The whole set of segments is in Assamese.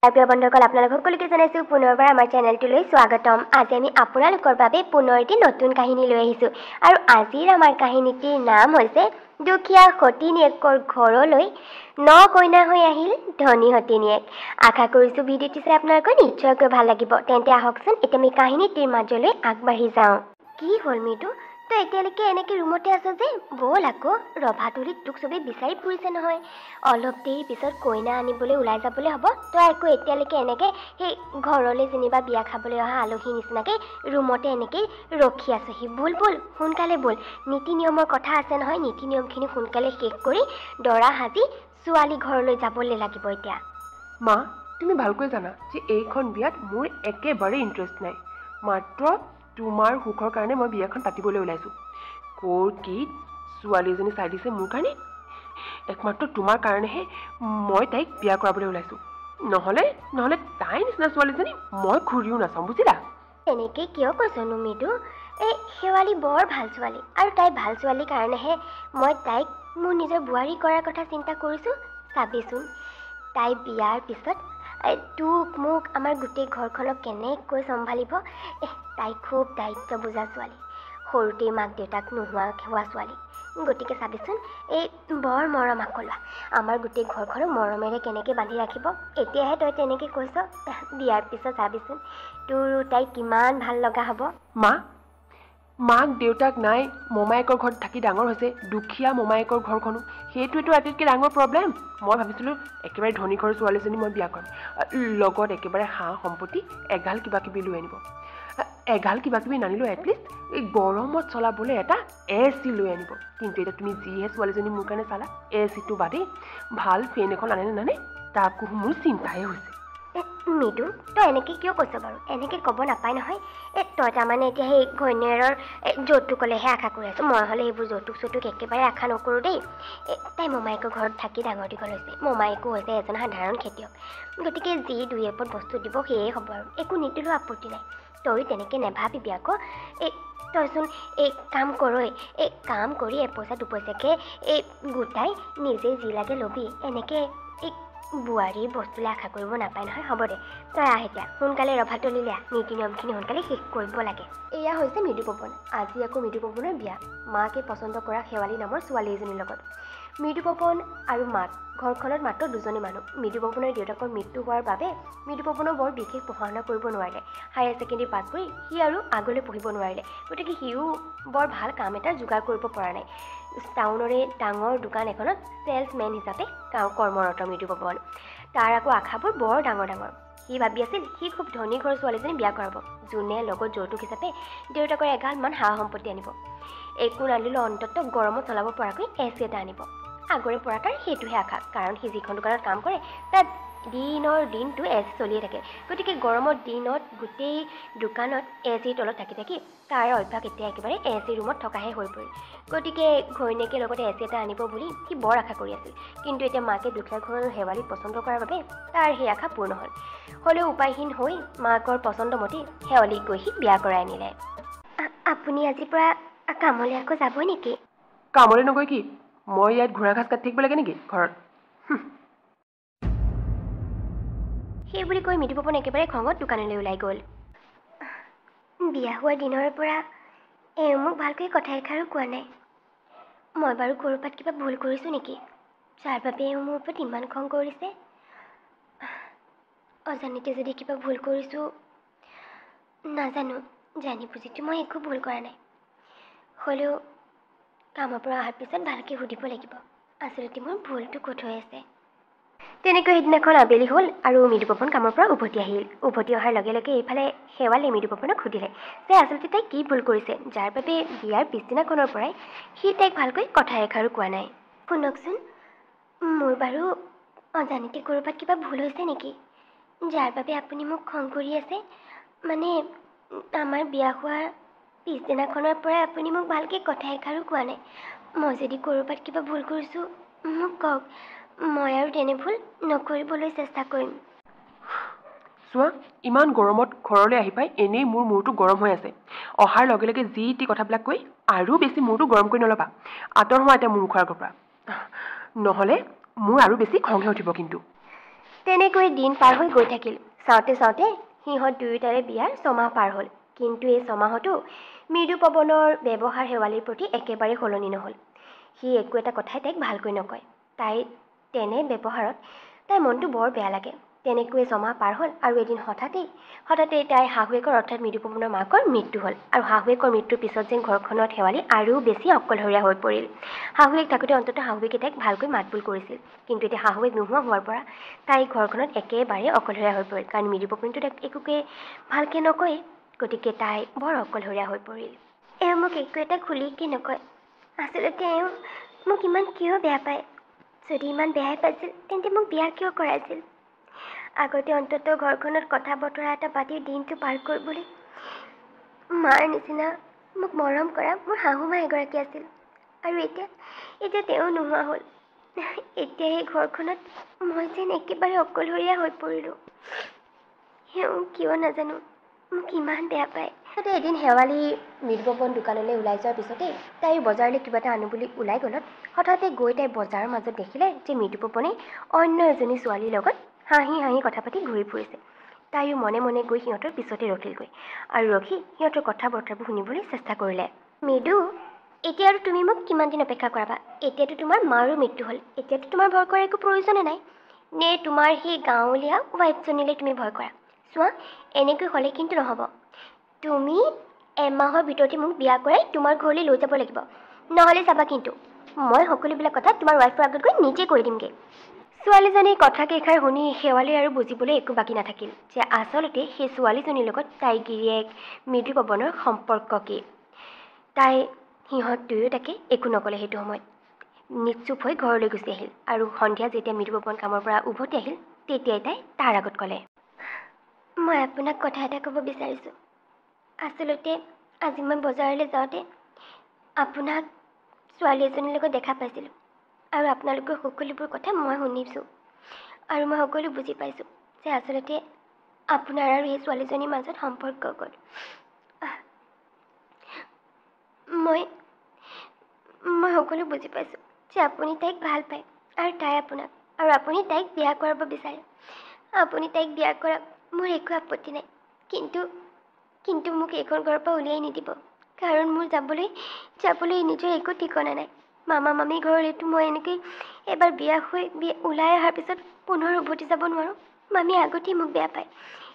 প্ৰিয় বন্ধুসকল আপোনালোক সকলোকে জনাইছোঁ পুনৰবাৰ আমাৰ চেনেলটোলৈ স্বাগতম। আজি আমি আপোনালোকৰ বাবে পুনৰ এটি নতুন কাহিনী লৈ আহিছোঁ আৰু আজিৰ আমাৰ কাহিনীটিৰ নাম হৈছে দুখীয়া সতিনীয়েকৰ ঘৰলৈ ন কইনা হৈ আহিল ধনী সতিনীয়েক। আশা কৰিছোঁ ভিডিঅ'টি চাই আপোনালোকৰ নিশ্চয়কৈ ভাল লাগিব। তেন্তে আহকচোন এতিয়া আমি কাহিনীটিৰ মাজলৈ আগবাঢ়ি যাওঁ। কি হ'ল মিতু, তই এতিয়ালৈকে এনেকৈ ৰুমতে আছ যে? ব'ল আকৌ, ৰভাতলিত তোক চবেই বিচাৰি ফুৰিছে নহয়। অলপ দেৰি পিছত কইনা আনিবলৈ ওলাই যাবলৈ হ'ব। তই আকৌ এতিয়ালৈকে এনেকৈ সেই ঘৰলৈ যেনিবা বিয়া খাবলৈ অহা আলহীৰ নিচিনাকৈ ৰুমতে এনেকৈ ৰখি আছহি। ব'ল ব'ল, সোনকালে ব'ল। নীতি নিয়মৰ কথা আছে নহয়, নীতি নিয়মখিনি সোনকালে শেষ কৰি দৰা সাজি ছোৱালী ঘৰলৈ যাবলৈ লাগিব এতিয়া। মা, তুমি ভালকৈ জানা যে এইখন বিয়াত মোৰ একেবাৰে ইণ্টাৰেষ্ট নাই। মাত্ৰ তোমাৰ সুখৰ কাৰণে মই বিয়াখন পাতিবলৈ ওলাইছোঁ। ক'ৰ কি ছোৱালী এজনী চাই দিছে মোৰ কাৰণে, একমাত্ৰ তোমাৰ কাৰণেহে মই তাইক বিয়া কৰাবলৈ ওলাইছোঁ। নহ'লে তাই নিচিনা ছোৱালীজনী মই ঘূৰিও নাচাওঁ, বুজিলা? এনেকৈ কিয় কৈছনো মিতু? এই শেৱালী বৰ ভাল ছোৱালী আৰু তাই ভাল ছোৱালীৰ কাৰণেহে মই তাইক মোৰ নিজৰ বোৱাৰী কৰাৰ কথা চিন্তা কৰিছোঁ। চাবিচোন তাই বিয়াৰ পিছত তোক মোক আমাৰ গোটেই ঘৰখনক কেনেকৈ চম্ভালিব। তাই খুব দায়িত্ব বুজা ছোৱালী, সৰুতেই মাক দেউতাক নোহোৱা ছোৱালী। গতিকে চাবিচোন এই বৰ মৰম আকলোৱা, আমাৰ গোটেই ঘৰখনক মৰমেৰে কেনেকৈ বান্ধি ৰাখিব। এতিয়াহে তই তেনেকৈ কৈছ, বিয়াৰ পিছত চাবিচোন তোৰ তাই কিমান ভাল লগা হ'ব। মাক দেউতাক নাই, মোমায়েকৰ ঘৰত থাকি ডাঙৰ হৈছে, দুখীয়া মোমায়েকৰ ঘৰখনো, সেইটোৱেতো আটাইতকৈ ডাঙৰ প্ৰব্লেম। মই ভাবিছিলোঁ একেবাৰে ধনী ঘৰৰ ছোৱালীজনী মই বিয়া কৰিম, লগত একেবাৰে সা সম্পত্তি এগাল কিবা কিবি লৈ আনিব। এগাল কিবা কিবি নানিলেও এটলিষ্ট এই গৰমত চলাবলৈ এটা AC লৈ আনিব। কিন্তু এতিয়া তুমি যিহে ছোৱালীজনী মোৰ কাৰণে চালা, AC-টো বাদেই ভাল ফেন এখন আনে নে নানে তাকো মোৰ চিন্তাহে হৈছে। মিতু, তই এনেকৈ কিয় কৈছ বাৰু? এনেকৈ ক'ব নাপায় নহয়। তই তাৰমানে এতিয়া সেই ঘৈণীয়েৰৰ যৌতুকলৈহে আশা কৰি আছোঁ। মই হ'লে এইবোৰ যৌতুক একেবাৰে আশা নকৰোঁ দেই। তাই মোমায়েকৰ ঘৰত থাকি ডাঙৰ দীঘল হৈছে, মোমায়েকো হৈছে এজন সাধাৰণ খেতিয়ক। গতিকে যি দুই এপদ বস্তু দিব সেয়ে হ'ব আৰু, একো নিদিলেও আপত্তি নাই। তই তেনেকৈ নেভাবিবি আকৌ। তইচোন এই কাম কৰই, এই কাম কৰি এপইচা দুপইচাকৈ গোটাই নিজেই যি লাগে ল'বি। এনেকৈ এই বোৱাৰীৰ বস্তুলৈ আশা কৰিব নাপায় নহয়। হ'ব দে, তই আহ এতিয়া, সোনকালে ৰভাতলিলৈ আহ। নীতি নিয়মখিনি সোনকালে শেষ কৰিব লাগে। এয়া হৈছে মৃদু পৱন। আজি আকৌ মৃদু পৱনৰ বিয়া, মাকে পচন্দ কৰা শেৱালী নামৰ ছোৱালী এজনীৰ লগত। মৃদু পৱন আৰু মাক, ঘৰখনত মাত্ৰ দুজনী মানুহ। মৃদু পৱনৰ দেউতাকৰ মৃত্যু হোৱাৰ বাবে মৃদু পৱনৰ বৰ বিশেষ পঢ়া শুনা কৰিব নোৱাৰিলে। হায়াৰ ছেকেণ্ডেৰী পাছ কৰি সি আৰু আগলৈ পঢ়িব নোৱাৰিলে। গতিকে সিও বৰ ভাল কাম এটা যোগাৰ কৰিব পৰা নাই। টাউনৰে ডাঙৰ দোকান এখনত চেলছমেন হিচাপে কৰ্মৰত মৃদু পৱন। তাৰ আকৌ আশাবোৰ বৰ ডাঙৰ ডাঙৰ। সি ভাবি আছিল সি খুব ধনী ঘৰৰ ছোৱালীজনী বিয়া কৰাব, যোনে লগত যৌতুক হিচাপে দেউতাকৰ এগালমান সা সম্পত্তি আনিব। একো নানিলেও অন্ততঃ গৰমত চলাব পৰাকৈ AC এটা আনিব। আগৰে পৰা তাৰ সেইটোহে আশা, কাৰণ সি যিখন দোকানত কাম কৰে তাত দিনৰ দিনটো AC চলিয়ে থাকে। গতিকে গৰমৰ দিনত গোটেই দোকানত AC-ৰ তলত থাকি থাকি তাৰ অভ্যাস এতিয়া একেবাৰে AC ৰুমত থকাহে হৈ পৰিল। গতিকে ঘৈণীয়েকে লগতে AC এটা আনিব বুলি সি বৰ আশা কৰি আছিল। কিন্তু এতিয়া মাকে দুখীয়া ঘৰৰ শেৱালীক পচন্দ কৰাৰ বাবে তাৰ সেই আশা পূৰ্ণ হ'ল। হ'লেও উপায়হীন হৈ মাকৰ পচন্দমতে শেৱালীক গৈ সি বিয়া কৰাই আনিলে। আপুনি আজিৰ পৰা কামলৈ আকৌ যাবই নেকি? কামলৈ নগৈ কি মই ইয়াত ঘোঁৰা ঘাচ কাটি থাকিব লাগে নেকি ঘৰত? সেই বুলি কৈ মৃদু পৱন একেবাৰে খঙত দোকানলৈ ওলাই গ'ল। বিয়া হোৱাৰ দিনৰ পৰা মোক ভালকৈ কথা এষাৰো কোৱা নাই। মই বাৰু ক'ৰবাত কিবা ভুল কৰিছোঁ নেকি, যাৰ বাবে মোৰ ওপৰত ইমান খং কৰিছে? অজানিতে যদি কিবা ভুল কৰিছোঁ নাজানো, জানি বুজিতো মই একো ভুল কৰা নাই। হ'লেও কামৰ পৰা অহাৰ পিছত ভালকৈ সুধিব লাগিব আচলতে মোৰ ভুলটো ক'ত হৈ আছে। তেনেকৈ সেইদিনাখন আবেলি হ'ল আৰু মৃদু পৱন কামৰ পৰা উভতি আহিল। উভতি অহাৰ লগে লগে এইফালে শেৱালে মৃদু পৱনক সুধিলে যে আচলতে তাই কি ভুল কৰিছে, যাৰ বাবে বিয়াৰ পিছদিনাখনৰ পৰাই সি তাইক ভালকৈ কথা এষাৰো কোৱা নাই। শুনকচোন, মোৰ বাৰু অজানিতে ক'ৰবাত কিবা ভুল হৈছে নেকি, যাৰ বাবে আপুনি মোক খং কৰি আছে? মানে আমাৰ বিয়া হোৱাৰ পিছদিনাখনৰ পৰাই আপুনি মোক ভালকৈ কথা এষাৰো কোৱা নাই। মই যদি ক'ৰবাত কিবা ভুল কৰিছোঁ মোক কওক, মই আৰু তেনে ভুল নকৰিবলৈ চেষ্টা কৰিম। চোৱা, ইমান গৰমত ঘৰলৈ আহি পাই এনেই মোৰ মূৰটো গৰম হৈ আছে। অহাৰ লগে লগে যি টি কথাবিলাক কৈ আৰু বেছি মূৰটো গৰম কৰি নল'বা। আঁতৰ হোৱা এতিয়া মোৰ মুখৰ আগৰ পৰা, নহ'লে মোৰ আৰু বেছি খংহে উঠিব। কিন্তু তেনেকৈ দিন পাৰ হৈ গৈ থাকিল। চাওঁতে চাওঁতে সিহঁত দুয়োটাৰে বিয়াৰ 6 মাহ পাৰ হ'ল। কিন্তু এই 6 মাহতো মৃদু পৱনৰ ব্যৱহাৰ শেৱালিৰ প্ৰতি একেবাৰে সলনি নহ'ল। সি একো এটা কথাই তাইক ভালকৈ নকয়। তাইৰ তেনে ব্যৱহাৰত তাইৰ মনটো বৰ বেয়া লাগে। তেনেকৈয়ে 6 মাহ পাৰ হ'ল আৰু এদিন হঠাতেই তাইৰ শাহুৱেকৰ অৰ্থাৎ মৃদু পৱনৰ মাকৰ মৃত্যু হ'ল। আৰু শাহুৱেকৰ মৃত্যুৰ পিছত যেন ঘৰখনত শেৱালি আৰু বেছি অকলশৰীয়া হৈ পৰিল। শাহুৱেক থাকোঁতে অন্ততঃ শাহুৱেকে তাইক ভালকৈ মাতবোল কৰিছিল। কিন্তু এতিয়া শাহুৱেক নোহোৱা হোৱাৰ পৰা তাই ঘৰখনত একেবাৰে অকলশৰীয়া হৈ পৰিল। কাৰণ মৃদু পৱনটো তাইক একোকে ভালকৈ নকয়ে। গতিকে তাই বৰ অকলশৰীয়া হৈ পৰিল। এওঁ মোক একো এটা খুলিকৈ নকয়। আচলতে এওঁ মোক ইমান কিয় বেয়া পায়? যদি ইমান বেয়াই পাইছিল তেন্তে মোক বিয়া কিয় কৰাইছিল? আগতে অন্ততঃ ঘৰখনত কথা বতৰা এটা পাতি দিনটো পাৰ কৰিবলৈ মাৰ নিচিনা মোক মৰম কৰা মোৰ শাহুমা এগৰাকী আছিল। আৰু এতিয়া তেওঁ নোহোৱা হ'ল। এতিয়া এই ঘৰখনত মই যেন একেবাৰে অকলশৰীয়া হৈ পৰিলোঁ। এওঁ কিয় নাজানো মোক ইমান বেয়া পায়। তাতে এদিন শেৱালি মৃদু পৱন দোকানলৈ ওলাই যোৱাৰ পিছতেই তাইৰ বজাৰলৈ কিবা এটা আনো বুলি ওলাই গ'লত হঠাতে গৈ তাই বজাৰৰ মাজত দেখিলে যে মৃদু পৱনে অন্য এজনী ছোৱালীৰ লগত হাঁহি হাঁহি কথা পাতি ঘূৰি ফুৰিছে। তাইও মনে মনে গৈ সিহঁতৰ পিছতে ৰখিলগৈ আৰু ৰখি সিহঁতৰ কথা বতৰাবোৰ শুনিবলৈ চেষ্টা কৰিলে। মৃদু, এতিয়া আৰু তুমি মোক কিমান দিন অপেক্ষা কৰাবা? এতিয়াতো তোমাৰ মাৰো মৃত্যু হ'ল। এতিয়াতো তোমাৰ ভয় কৰাৰ একো প্ৰয়োজনে নাই। নে তোমাৰ সেই গাঁৱলীয়া ৱাইফজনীলৈ তুমি ভয় কৰা? চোৱা, এনেকৈ হ'লে কিন্তু নহ'ব। তুমি এমাহৰ ভিতৰতে মোক বিয়া কৰাই তোমাৰ ঘৰলৈ লৈ যাব লাগিব। নহ'লে চাবা কিন্তু মই সকলোবিলাক কথা তোমাৰ ৱাইফৰ আগত গৈ নিজে কৰি দিমগৈ। ছোৱালীজনীৰ কথাকেইষাৰ শুনি শেৱালিৰ আৰু বুজিবলৈ একো বাকী নাথাকিল যে আচলতে সেই ছোৱালীজনীৰ লগত তাইৰ গিৰিয়েক মৃদু পৱনৰ সম্পৰ্ক কি। তাই সিহঁত দুয়োটাকে একো নক'লে। সেইটো সময়ত নিশ্চুপ হৈ ঘৰলৈ গুচি আহিল আৰু সন্ধিয়া যেতিয়া মৃদু পৱন কামৰ পৰা উভতি আহিল তেতিয়াই তাই তাৰ আগত ক'লে, মই আপোনাক কথা এটা ক'ব বিচাৰিছোঁ। আচলতে আজি মই বজাৰলৈ যাওঁতে আপোনাক ছোৱালী এজনীৰ লগত দেখা পাইছিলোঁ আৰু আপোনালোকৰ সকলোবোৰ কথা মই শুনিছোঁ আৰু মই সকলো বুজি পাইছোঁ যে আচলতে আপোনাৰ আৰু এই ছোৱালীজনীৰ মাজত সম্পৰ্ক গ'ল। মই সকলো বুজি পাইছোঁ যে আপুনি তাইক ভাল পায় আৰু তাই আপোনাক, আৰু আপুনি তাইক বিয়া কৰাব বিচাৰে। আপুনি তাইক বিয়া কৰাক মোৰ একো আপত্তি নাই। কিন্তু মোক এইখন ঘৰৰ পৰা উলিয়াই নিদিব। কাৰণ মোৰ যাবলৈ নিজৰ একো ঠিকনা নাই। মামা মামী ঘৰলৈতো মই এনেকৈ এবাৰ বিয়া হৈ ওলাই অহাৰ পিছত পুনৰ উভতি যাব নোৱাৰোঁ। মামী আগতেই মোক বেয়া পায়।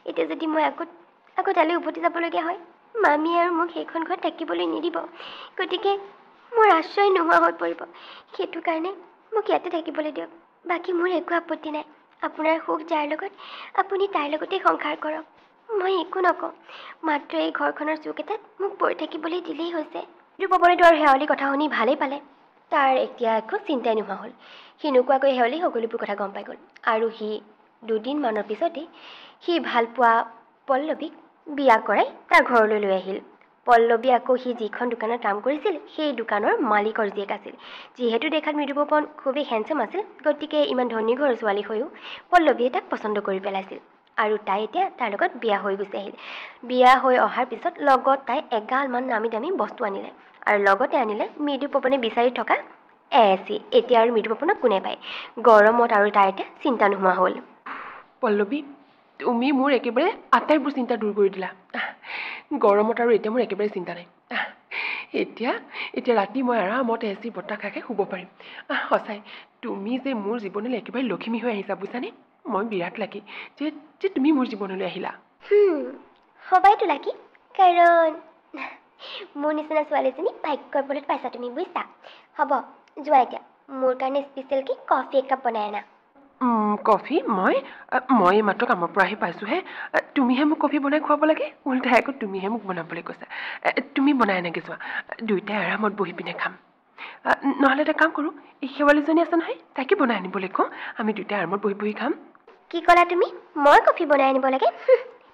এতিয়া যদি মই আকৌ তালৈ উভতি যাবলগীয়া হয়, মামীয়ে আৰু মোক সেইখন ঘৰত থাকিবলৈ নিদিব। গতিকে মোৰ আশ্ৰয় নোহোৱা হৈ পৰিব। সেইটো কাৰণে মোক ইয়াতে থাকিবলৈ দিয়ক। বাকী মোৰ একো আপত্তি নাই। আপোনাৰ সুখ যাৰ লগত আপুনি তাইৰ লগতেই সংসাৰ কৰক। মই একো নকওঁ। মাত্ৰ এই ঘৰখনৰ চুক এটাত মোক পৰি থাকিবলৈ দিলেই হৈছে। মৃদু পৱনেতো আৰু শেৱালিৰ কথা শুনি ভালেই পালে। তাৰ এতিয়া একো চিন্তাই নোহোৱা হ'ল। সি নোকোৱাকৈ শেৱালি সকলোবোৰ কথা গম পাই গ'ল আৰু সি 2 দিনমানৰ পিছতেই সি ভালপোৱা পল্লৱীক বিয়া কৰাই তাৰ ঘৰলৈ লৈ আহিল। পল্লৱী আকৌ সি যিখন দোকানত কাম কৰিছিল সেই দোকানৰ মালিকৰ জীয়েক আছিল। যিহেতু দেখাত মৃদু পৱন খুবেই হেণ্ডচাম আছিল, গতিকে ইমান ধনী ঘৰৰ ছোৱালী হৈও পল্লৱীয়ে তাক পচন্দ কৰি পেলাইছিল আৰু তাই এতিয়া তাৰ লগত বিয়া হৈ গুচি আহিল। বিয়া হৈ অহাৰ পিছত লগত তাই এগালমান নামী দামী বস্তু আনিলে আৰু লগতে আনিলে মৃদু পৱনে বিচাৰি থকা এচি। এতিয়া আৰু মৃদু পৱনক কোনে পায়? গৰমত আৰু তাই এতিয়া চিন্তা নোহোৱা হ'ল। পল্লৱী, তুমি মোৰ একেবাৰে আটাইবোৰ চিন্তা দূৰ কৰি দিলা। গৰমত আৰু এতিয়া মোৰ একেবাৰে চিন্তা নাই। এতিয়া ৰাতি মই আৰামতে এচি বতাহ খাই শুব পাৰিম। সঁচাই তুমি যে মোৰ জীৱনলৈ একেবাৰে লখিমী হৈ আহিছা, বুজিছানে? মই বিৰাট লাকি যে তুমি মোৰ জীৱনলৈ আহিলা। সবাইতো লাকি, কাৰণ মোৰ নিচিনা ছোৱালীজনী ভাগ্যৰ বলত পাইছা তুমি, বুজিছা? হ'ব, যোৱা এতিয়া মোৰ কাৰণে স্পেচিয়েলকৈ কফি একাপ বনাই আনা। কফি? মই মাত্ৰ কামৰ পৰা আহি পাইছোঁহে। তুমিহে মোক কফি বনাই খুৱাব লাগে? উল্টাই আকৌ তুমিহে মোক বনাবলৈ কৈছা। তুমি বনাই আনাগৈ যোৱা। দুয়োটাই আৰামত বহি পিনে খাম। নহ'লে এটা কাম কৰোঁ, এই শেৱালীজনী আছে নহয়, তাকে বনাই আনিবলৈ কওঁ। আমি দুয়োটাই আৰামত বহি খাম। কি ক'লা তুমি? মই কফি বনাই আনিব লাগে?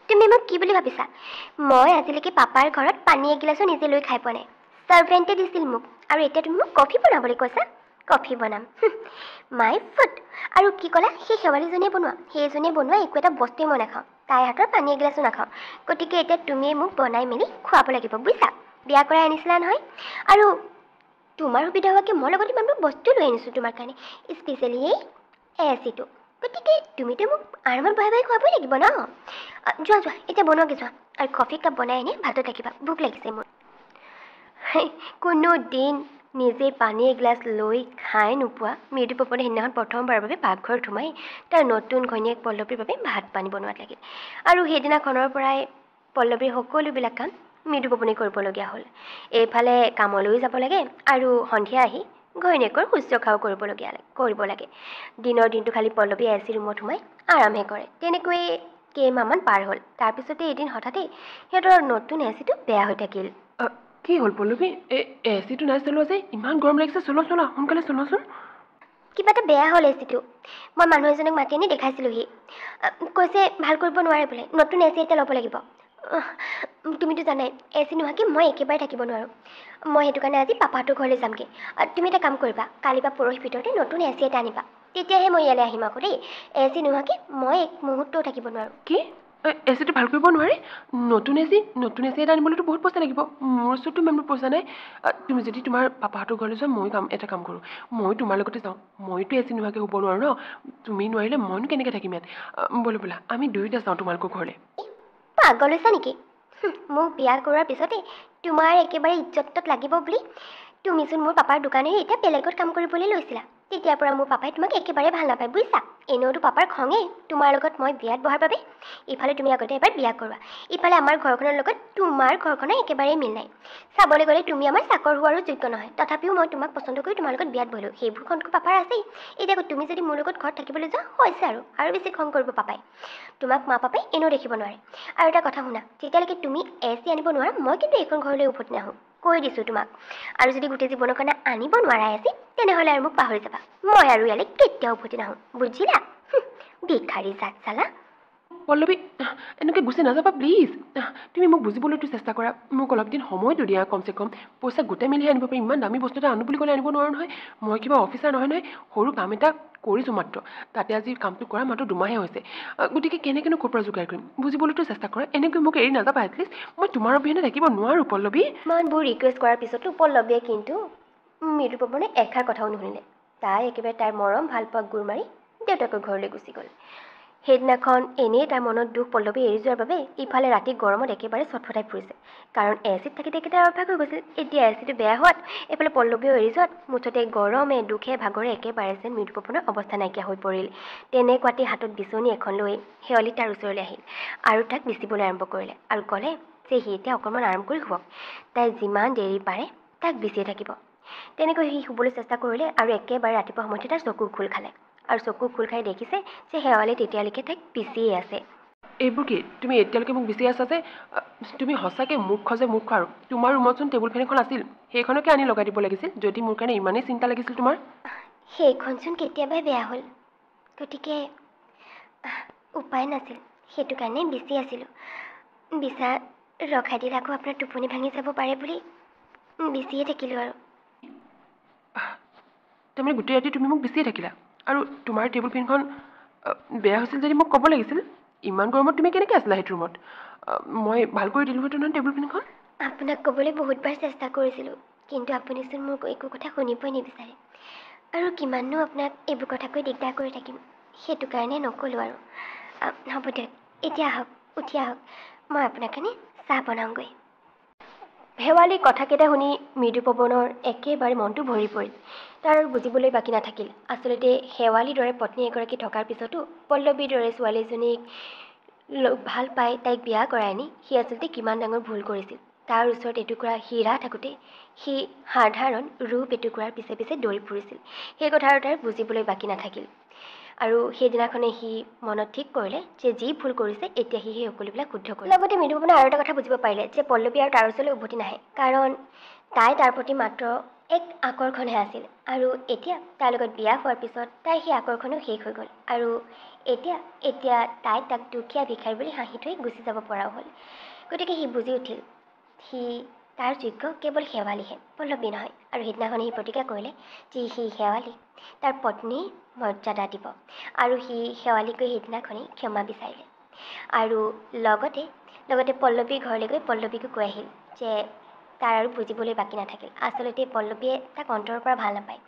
তুমি মোক কি বুলি ভাবিছা? মই আজিলৈকে পাপাৰ ঘৰত পানী এগিলাচো নিজে লৈ খাই পোৱা নাই। ছাৰ্ভেণ্টে দিছিল মোক, আৰু এতিয়া তুমি মোক কফি বনাবলৈ কৈছা? কফি বনাম? My food. আৰু কি ক'লা? সেই শেৱালীজনীয়ে বনোৱা? সেইজনীয়ে বনোৱা একো এটা বস্তুৱেই মই নাখাওঁ। তাইৰ হাতৰ পানী এগিলাচো নাখাওঁ। গতিকে এতিয়া তুমিয়ে মোক বনাই মেলি খুৱাব লাগিব, বুজিছা? বিয়া কৰাই আনিছিলা নহয়, আৰু তোমাৰ সুবিধা হোৱাকৈ মই লগত ইমানবোৰ বস্তু লৈ আনিছোঁ তোমাৰ কাৰণে, স্পেচিয়েলি এই এচিটো। গতিকে তুমিতো মোক আৰামত বহাই বহাই খুৱাবই লাগিব ন। যোৱা যোৱা, এতিয়া বনোৱাগৈ যোৱা, আৰু কফি কাপ বনাই আনি ভাতত ৰাখিবা, ভোক লাগিছে মোৰ। কোনো দিন নিজে পানী এগিলাচ লৈ খাই নোপোৱা মৃদু পৱনে সেইদিনাখন প্ৰথমবাৰৰ বাবে পাকঘৰত সোমাই তাৰ নতুন ঘৈণীয়েক পল্লৱীৰ বাবে ভাত পানী বনোৱাত লাগিল। আৰু সেইদিনাখনৰ পৰাই পল্লৱীৰ সকলোবিলাক কাম মৃদু পৱনে কৰিবলগীয়া হ'ল। এইফালে কামলৈও যাব লাগে আৰু সন্ধিয়া আহি ঘৈণীয়েকৰ শুশ্ৰূষাও কৰিব লাগে। দিনৰ দিনটো খালি পল্লৱী এ চি ৰুমত সোমাই আৰামহে কৰে। তেনেকৈয়ে কেইমাহমান পাৰ হ'ল। তাৰপিছতে এদিন হঠাতে সিহঁতৰ নতুন এ চিটো বেয়া হৈ থাকিল। কি হ'ল পল্লৱী? এ চিটো নাই চলোৱা যে? ইমান গৰম লাগিছে, চলোৱা সোনকালে চলোৱাচোন। কিবা এটা বেয়া হ'ল এ চিটো। মই মানুহ এজনক মাতি আনি দেখাইছিলোঁহি। কৈছে ভাল কৰিব নোৱাৰে বোলে, নতুন এ চি এটা ল'ব লাগিব। তুমিতো জানাই এ চি নোহোৱাকৈ মই একেবাৰে থাকিব নোৱাৰোঁ। মই সেইটো কাৰণে আজি পাপাহঁতৰ ঘৰলৈ যামগৈ। তুমি এটা কাম কৰিবা, কালি বা পৰহিৰ ভিতৰতে নতুন এ চি এটা আনিবা, তেতিয়াহে মই ইয়ালৈ আহিম আকৌ দেই। এ চি নোহোৱাকৈ মই এক মুহূৰ্তও থাকিব নোৱাৰোঁ। কি? এ চিটো ভাল কৰিব নোৱাৰে? নতুন এ চি এটা আনিবলৈতো বহুত পইচা লাগিব। মোৰ ওচৰতো ইমান পইচা নাই। তুমি যদি তোমাৰ পাপাহঁতৰ ঘৰলৈ যোৱা, মই এটা কাম কৰোঁ, মই তোমাৰ লগতে যাওঁ। মইতো এ চি নোহোৱাকৈ শুব নোৱাৰোঁ ন। তুমি নোৱাৰিলে মইনো কেনেকৈ থাকিম ইয়াত? ব'লা আমি দুয়োটা যাওঁ তোমালোকৰ ঘৰলৈ। পাগল হৈছা নেকি? মোক বিয়া কৰোৱাৰ পিছতে তোমাৰ একেবাৰে ইজ্জতত লাগিব বুলি তুমিচোন মোৰ পাপাৰ দোকানেৰে এতিয়া বেলেগত কাম কৰিবলৈ লৈছিলা। তেতিয়াৰ পৰা মোৰ পাপাই তোমাক একেবাৰে ভাল নাপায় বুজিছা। এনেওতো পাপাৰ খঙেই তোমাৰ লগত মই বিয়াত বহাৰ বাবে। ইফালে তুমি আগতে এবাৰ বিয়া কৰোৱা, ইফালে আমাৰ ঘৰখনৰ লগত তোমাৰ ঘৰখনৰ একেবাৰেই মিল নাই। চাবলৈ গ'লে তুমি আমাৰ চাকৰ হোৱাৰো যোগ্য নহয়, তথাপিও মই তোমাক পচন্দ কৰি তোমাৰ লগত বিয়াত বহিলোঁ। সেইবোৰ খংটো পাপাৰ আছেই। এতিয়া তুমি যদি মোৰ লগত ঘৰত থাকিবলৈ যোৱা হৈছে আৰু বেছি খং কৰিব পাপাই। তোমাক মা পাপাই এনেও দেখিব নোৱাৰে। আৰু এটা কথা শুনা, যেতিয়ালৈকে তুমি এ চি আনিব নোৱাৰা মই কিন্তু এইখন ঘৰলৈ উভতি নাহোঁ, কৈ দিছোঁ তোমাক। আৰু যদি গোটেই জীৱনৰ কাৰণে আনিব নোৱাৰা এ চি, তেনেহ'লে আৰু মোক পাহৰি যাবা। মই আৰু ইয়ালৈ কেতিয়াও উভতি নাহোঁ, বুজিলা? ভিখাৰী জাত চালা। পল্লৱী, এনেকৈ গুচি নাযাবা প্লিজ। তুমি মোক বুজিবলৈতো চেষ্টা কৰা। মোক অলপ দিন সময়টো দিয়া কমচে কম। পইচা গোটাই মেলিহে আনিব পাৰিম। ইমান দামী বস্তু এটা আনো বুলি ক'লে আনিব নোৱাৰোঁ নহয়। মই কিবা অফিচাৰ নহয় সৰু কাম এটা কৰিছোঁ মাত্ৰ। তাতে আজি কামটো কৰা মাত্ৰ 2 মাহে হৈছে। গতিকে কেনেকৈনো ক'ৰ পৰা যোগাৰ কৰিম? বুজিবলৈতো চেষ্টা কৰা। এনেকৈ মোক এৰি নাযাবা এটলিষ্ট। মই তোমাৰ অবিহনে থাকিব নোৱাৰোঁ পল্লৱী। ইমানবোৰ ৰিকুৱেষ্ট কৰাৰ পিছতো পল্লৱীয়ে কিন্তু মৃদু পৱনে এষাৰ কথাও নুশুনিলে। তাই একেবাৰে তাইৰ মৰম ভাল পোৱা গোৰ মাৰি দেউতাকৰ ঘৰলৈ গুচি গ'ল। সেইদিনাখন এনেই তাৰ মনত দুখ পল্লৱী এৰি যোৱাৰ বাবে ইফালে ৰাতি গৰমত একেবাৰে চটফটাই ফুৰিছে। কাৰণ এ চিত থাকি থাকি তাৰ অভ্যাস হৈ গৈছিল। এতিয়া এ চিটো বেয়া হোৱাত এইফালে পল্লৱীও এৰি যোৱাত মুঠতে গৰমে দুখে ভাগৰে একেবাৰে যেন মৃদু পৱনৰ অৱস্থা নাইকিয়া হৈ পৰিল। তেনেকুৱাতে হাতত বিচনী এখন লৈ শেৱালি তাৰ ওচৰলৈ আহিল আৰু তাক বিচিবলৈ আৰম্ভ কৰিলে আৰু ক'লে যে সি এতিয়া অকণমান আৰাম কৰি শুৱক। তাই যিমান দেৰি পাৰে তাক বিচিয়ে থাকিব। তেনেকৈ সি শুবলৈ চেষ্টা কৰিলে আৰু একেবাৰে ৰাতিপুৱা সময়তে তাৰ চকু খোল খালে। আৰু চকু খোল খাই দেখিছে যে শেৱালি তেতিয়ালৈকে তাইক বিচিয়ে আছে। এইবোৰ কি? তুমি এতিয়ালৈকে মোক বিচি আছা যে? তুমি সঁচাকৈ মুখ খজে মুখ খোৱা। আৰু তোমাৰ ৰুমতচোন টেবুল ফেন এখন আছিল, সেইখনকে আনি লগাই দিব লাগিছিল যদি মোৰ কাৰণে ইমানেই চিন্তা লাগিছিল তোমাৰ। সেইখনচোন কেতিয়াবাই বেয়া হ'ল, গতিকে উপায় নাছিল, সেইটো কাৰণে বিচি আছিলোঁ। বিচা ৰখাই দিলে আকৌ আপোনাৰ টোপনি ভাঙি যাব পাৰে বুলি বিচিয়ে থাকিলোঁ আৰু। তাৰমানে গোটেই ৰাতি তুমি মোক বিচিয়ে থাকিলা? আৰু তোমাৰ টেবুল ফেনখন বেয়া হৈছিল যদি মোক ক'ব লাগিছিল। ইমান গৰমত তুমি কেনেকৈ আছিলা সেইটো ৰুমত? মই ভাল কৰি দিলোঁহেঁতেন নহয় টেবুল ফেনখন। আপোনাক ক'বলৈ বহুতবাৰ চেষ্টা কৰিছিলোঁ, কিন্তু আপুনিচোন মোক একো কথা শুনিবই নিবিচাৰে। আৰু কিমাননো আপোনাক এইবোৰ কথা কৈ দিগদাৰ কৰি থাকিম, সেইটো কাৰণে নক'লোঁ আৰু। হ'ব দিয়ক, এতিয়া আহক, উঠি আহক, মই আপোনাৰ কাৰণে চাহ বনাওঁগৈ। শেৱালিৰ কথাকেইটা শুনি মৃদু পৱনৰ একেবাৰে মনটো ভৰি পৰিল। তাৰ বুজিবলৈ বাকী নাথাকিল। আচলতে শেৱালিৰ দৰে পত্নী এগৰাকী থকাৰ পিছতো পল্লৱীৰ দৰে ছোৱালীজনীক ভাল পাই তাইক বিয়া কৰাই আনি সি আচলতে কিমান ডাঙৰ ভুল কৰিছিল। তাৰ ওচৰত এটুকুৰা হীৰা থাকোঁতে সি সাধাৰণ ৰূপ এটুকুৰাৰ পিছে পিছে দৌৰি ফুৰিছিল। সেই কথা আৰু তাৰ বুজিবলৈ বাকী নাথাকিল। আৰু সেইদিনাখনে সি মনত ঠিক কৰিলে যে যি ভুল কৰিছে এতিয়া সি সেই সকলোবিলাক শুদ্ধ কৰিলে। লগতে মৃদু পৱনে আৰু এটা কথা বুজিব পাৰিলে যে পল্লৱী আৰু তাৰ ওচৰলৈ উভতি নাহে, কাৰণ তাই তাৰ প্ৰতি মাত্ৰ এক আকৰ্ষণহে আছিল। আৰু এতিয়া তাইৰ লগত বিয়া হোৱাৰ পিছত তাইৰ সেই আকৰ্ষণো শেষ হৈ গ'ল। আৰু এতিয়া তাই তাক দুখীয়া ভিখাৰী বুলি হাঁহি থৈ গুচি যাব পৰাও হ'ল। গতিকে সি বুজি উঠিল সি তাৰ যোগ্য কেৱল শেৱালিহে, পল্লৱী নহয়। আৰু সেইদিনাখনে সি প্ৰতিজ্ঞা কৰিলে যে সি শেৱালীক তাৰ পত্নীৰ মৰ্যাদা দিব। আৰু সি শেৱালীক গৈ সেইদিনাখনেই ক্ষমা বিচাৰিলে। আৰু লগতে পল্লৱীৰ ঘৰলৈ গৈ পল্লৱীকো কৈ আহিল যে তাৰ আৰু বুজিবলৈ বাকী নাথাকিল। আচলতে পল্লৱীয়ে তাক অন্তৰৰ পৰা ভাল নাপায়,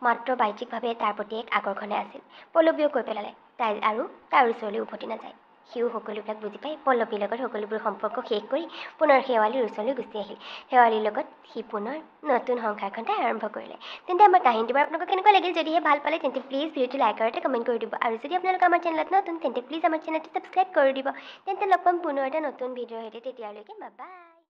মাত্ৰ বাহ্যিকভাৱে তাৰ প্ৰতি এক আকৰ্ষণে আছিল। পল্লৱীয়েও কৈ পেলালে তাই আৰু তাৰ ওচৰলৈ উভতি নাযায়। সিও সকলোবিলাক বুজি পাই পল্লৱীৰ লগত সকলোবোৰ সম্পৰ্ক শেষ কৰি পুনৰ শেৱালীৰ ওচৰলৈ গুচি আহিল। শেৱালীৰ লগত সি পুনৰ নতুন সংসাৰখন তাই আৰম্ভ কৰিলে। তেন্তে আমাৰ কাহিনীটো বাৰু আপোনালোকক কেনেকুৱা লাগিল? যদিহে ভাল পালে তেন্তে প্লিজ ভিডিঅ'টো লাইক আৰু এটা কমেণ্ট কৰি দিব। আৰু যদি আপোনালোক আমাৰ চেনেলত নতুন তেন্তে প্লিজ আমাৰ চেনেলটো ছাবস্ক্ৰাইব কৰি দিব। তেন্তে লগ পাম পুনৰ এটা নতুন ভিডিঅ'ৰ সৈতে। তেতিয়ালৈকে বাই বাই।